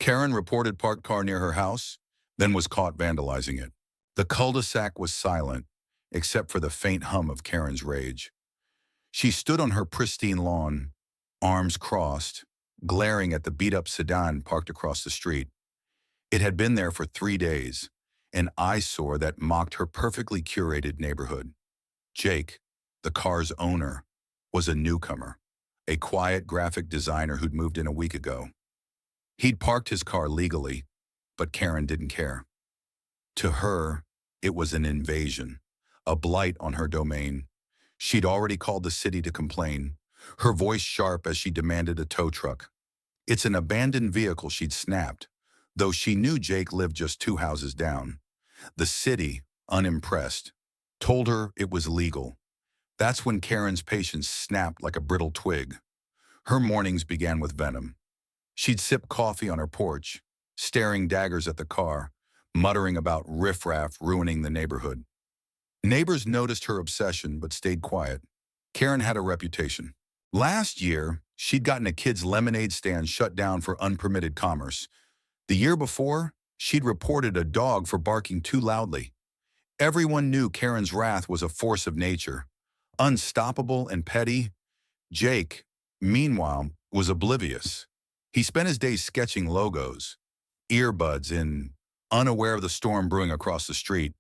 Karen reported parked car near her house, then was caught vandalizing it. The cul-de-sac was silent, except for the faint hum of Karen's rage. She stood on her pristine lawn, arms crossed, glaring at the beat-up sedan parked across the street. It had been there for 3 days, an eyesore that mocked her perfectly curated neighborhood. Jake, the car's owner, was a newcomer, a quiet graphic designer who'd moved in a week ago. He'd parked his car legally, but Karen didn't care. To her, it was an invasion, a blight on her domain. She'd already called the city to complain, her voice sharp as she demanded a tow truck. It's an abandoned vehicle, she'd snapped, though she knew Jake lived just 2 houses down. The city, unimpressed, told her it was legal. That's when Karen's patience snapped like a brittle twig. Her mornings began with venom. She'd sip coffee on her porch, staring daggers at the car, muttering about riffraff ruining the neighborhood. Neighbors noticed her obsession but stayed quiet. Karen had a reputation. Last year, she'd gotten a kid's lemonade stand shut down for unpermitted commerce. The year before, she'd reported a dog for barking too loudly. Everyone knew Karen's wrath was a force of nature, unstoppable and petty. Jake, meanwhile, was oblivious. He spent his days sketching logos, earbuds in, unaware of the storm brewing across the street.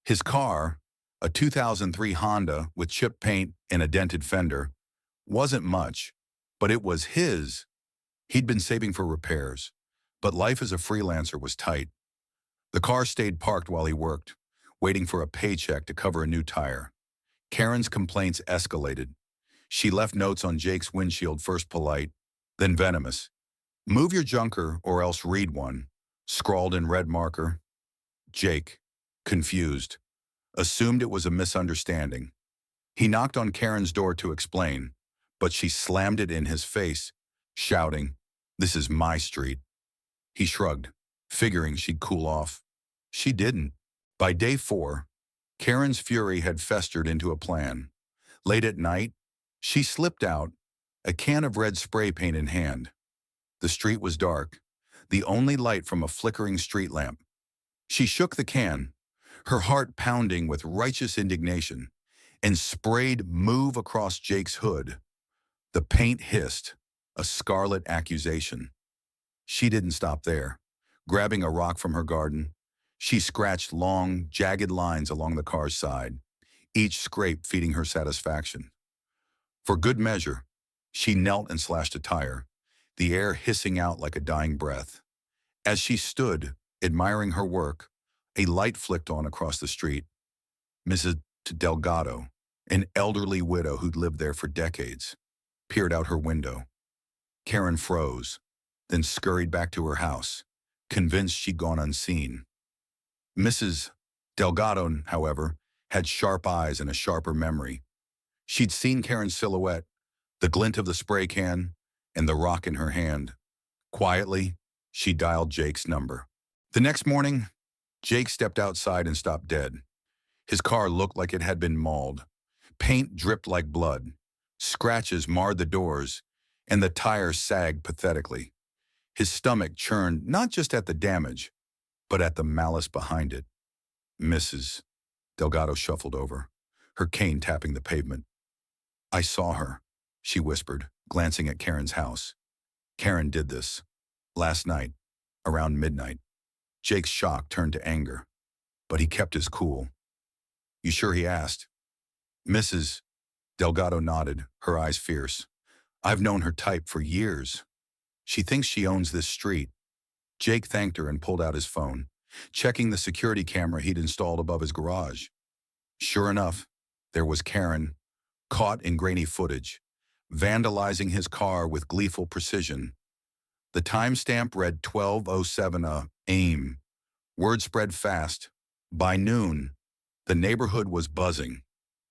His car, a 2003 Honda with chipped paint and a dented fender, wasn't much, but it was his. He'd been saving for repairs, but life as a freelancer was tight. The car stayed parked while he worked, waiting for a paycheck to cover a new tire. Karen's complaints escalated. She left notes on Jake's windshield, first polite, then venomous. "Move your junker or else read one," scrawled in red marker. Jake, confused, assumed it was a misunderstanding. He knocked on Karen's door to explain, but she slammed it in his face, shouting, "This is my street." He shrugged, figuring she'd cool off. She didn't. By day 4, Karen's fury had festered into a plan. Late at night, she slipped out, a can of red spray paint in hand. The street was dark, the only light from a flickering street lamp. She shook the can, her heart pounding with righteous indignation, and sprayed move across Jake's hood. The paint hissed, a scarlet accusation. She didn't stop there. Grabbing a rock from her garden, she scratched long, jagged lines along the car's side, each scrape feeding her satisfaction. For good measure, she knelt and slashed a tire, the air hissing out like a dying breath. As she stood, admiring her work, a light flicked on across the street. Mrs. Delgado, an elderly widow who'd lived there for decades, peered out her window. Karen froze, then scurried back to her house, convinced she'd gone unseen. Mrs. Delgado, however, had sharp eyes and a sharper memory. She'd seen Karen's silhouette, the glint of the spray can, and the rock in her hand. Quietly, she dialed Jake's number. The next morning, Jake stepped outside and stopped dead. His car looked like it had been mauled. Paint dripped like blood. Scratches marred the doors, and the tires sagged pathetically. His stomach churned not just at the damage, but at the malice behind it. Mrs. Delgado shuffled over, her cane tapping the pavement. "I saw her," she whispered, glancing at Karen's house. "Karen did this. Last night, around midnight." Jake's shock turned to anger, but he kept his cool. "You sure?" he asked. Mrs. Delgado nodded, her eyes fierce. "I've known her type for years. She thinks she owns this street." Jake thanked her and pulled out his phone, checking the security camera he'd installed above his garage. Sure enough, there was Karen, caught in grainy footage, vandalizing his car with gleeful precision. The timestamp read 12:07 a.m. Word spread fast. By noon, the neighborhood was buzzing.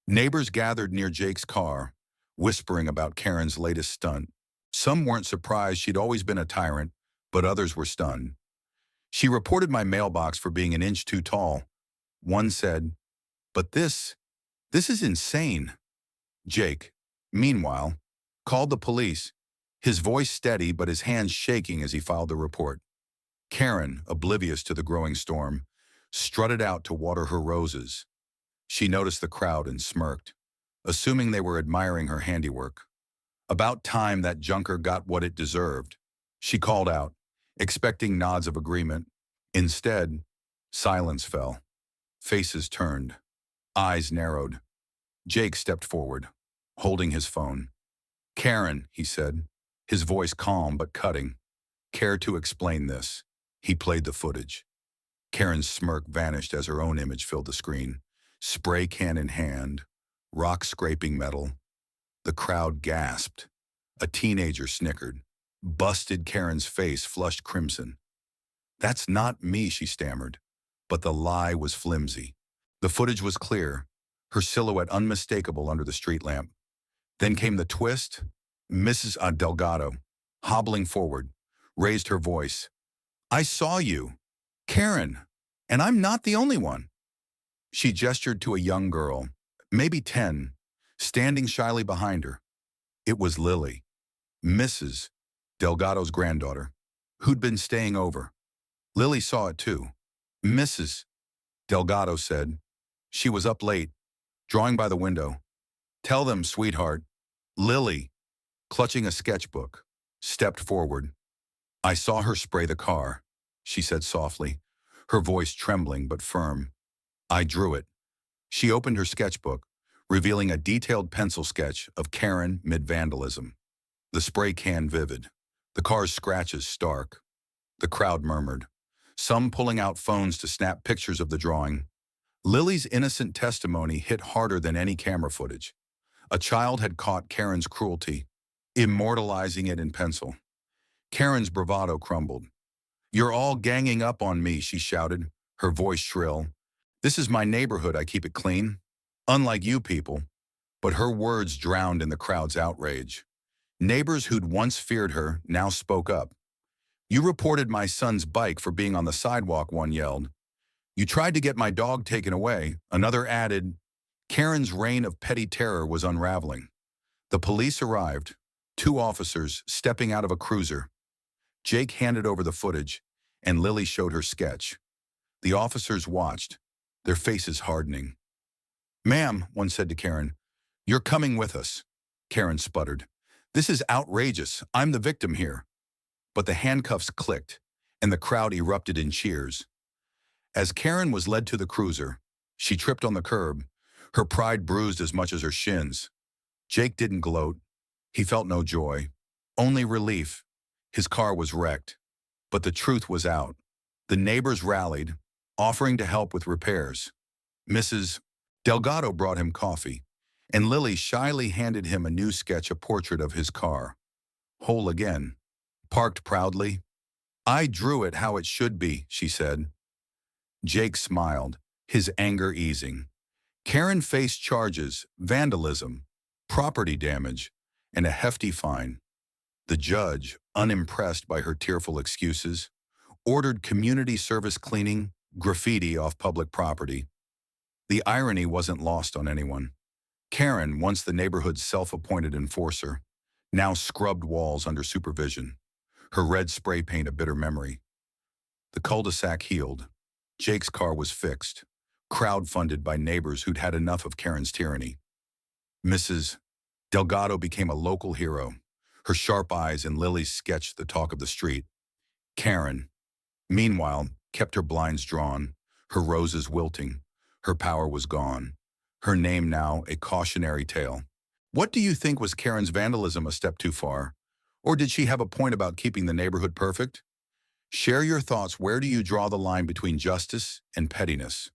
Neighbors gathered near Jake's car, whispering about Karen's latest stunt. Some weren't surprised she'd always been a tyrant, but others were stunned. "She reported my mailbox for being an inch too tall." One said, "But this is insane." Jake, meanwhile, called the police, his voice steady but his hands shaking as he filed the report. Karen, oblivious to the growing storm, strutted out to water her roses. She noticed the crowd and smirked, assuming they were admiring her handiwork. About time that junker got what it deserved. She called out, expecting nods of agreement. Instead, silence fell. Faces turned. Eyes narrowed. Jake stepped forward, holding his phone. "Karen," he said, his voice calm but cutting. "Care to explain this?" He played the footage. Karen's smirk vanished as her own image filled the screen. Spray can in hand, rock scraping metal. The crowd gasped. A teenager snickered. Busted Karen's face flushed crimson. "That's not me," she stammered. But the lie was flimsy. The footage was clear, her silhouette unmistakable under the street lamp. Then came the twist. Mrs. Delgado, hobbling forward, raised her voice. "I saw you, Karen, and I'm not the only one." She gestured to a young girl, maybe 10, standing shyly behind her. It was Lily, Mrs. Delgado's granddaughter, who'd been staying over. Lily saw it too. Mrs. Delgado said. She was up late, drawing by the window. "Tell them, sweetheart." Lily, clutching a sketchbook, stepped forward. "I saw her spray the car," she said softly, her voice trembling but firm. "I drew it." She opened her sketchbook, revealing a detailed pencil sketch of Karen mid-vandalism. The spray can vivid, the car's scratches stark. The crowd murmured, some pulling out phones to snap pictures of the drawing. Lily's innocent testimony hit harder than any camera footage. A child had caught Karen's cruelty, immortalizing it in pencil. Karen's bravado crumbled. "You're all ganging up on me," she shouted, her voice shrill. "This is my neighborhood, I keep it clean. Unlike you people." But her words drowned in the crowd's outrage. Neighbors who'd once feared her now spoke up. "You reported my son's bike for being on the sidewalk," one yelled. "You tried to get my dog taken away," another added. Karen's reign of petty terror was unraveling. The police arrived, 2 officers stepping out of a cruiser. Jake handed over the footage, and Lily showed her sketch. The officers watched, their faces hardening. "Ma'am," one said to Karen, "you're coming with us." Karen sputtered. "This is outrageous. I'm the victim here." But the handcuffs clicked, and the crowd erupted in cheers. As Karen was led to the cruiser, she tripped on the curb, her pride bruised as much as her shins. Jake didn't gloat. He felt no joy, only relief. His car was wrecked. But the truth was out. The neighbors rallied, offering to help with repairs. Mrs. Delgado brought him coffee, and Lily shyly handed him a new sketch, a portrait of his car. Whole again, parked proudly. "I drew it how it should be," she said. Jake smiled, his anger easing. Karen faced charges, vandalism, property damage, and a hefty fine. The judge, unimpressed by her tearful excuses, ordered community service cleaning, graffiti off public property. The irony wasn't lost on anyone. Karen, once the neighborhood's self-appointed enforcer, now scrubbed walls under supervision, her red spray paint a bitter memory. The cul-de-sac healed. Jake's car was fixed, crowd-funded by neighbors who'd had enough of Karen's tyranny. Mrs. Delgado became a local hero, her sharp eyes and Lily's sketch the talk of the street. Karen, meanwhile, kept her blinds drawn, her roses wilting. Her power was gone. Her name now a cautionary tale. What do you think? Was Karen's vandalism a step too far? Or did she have a point about keeping the neighborhood perfect? Share your thoughts. Where do you draw the line between justice and pettiness?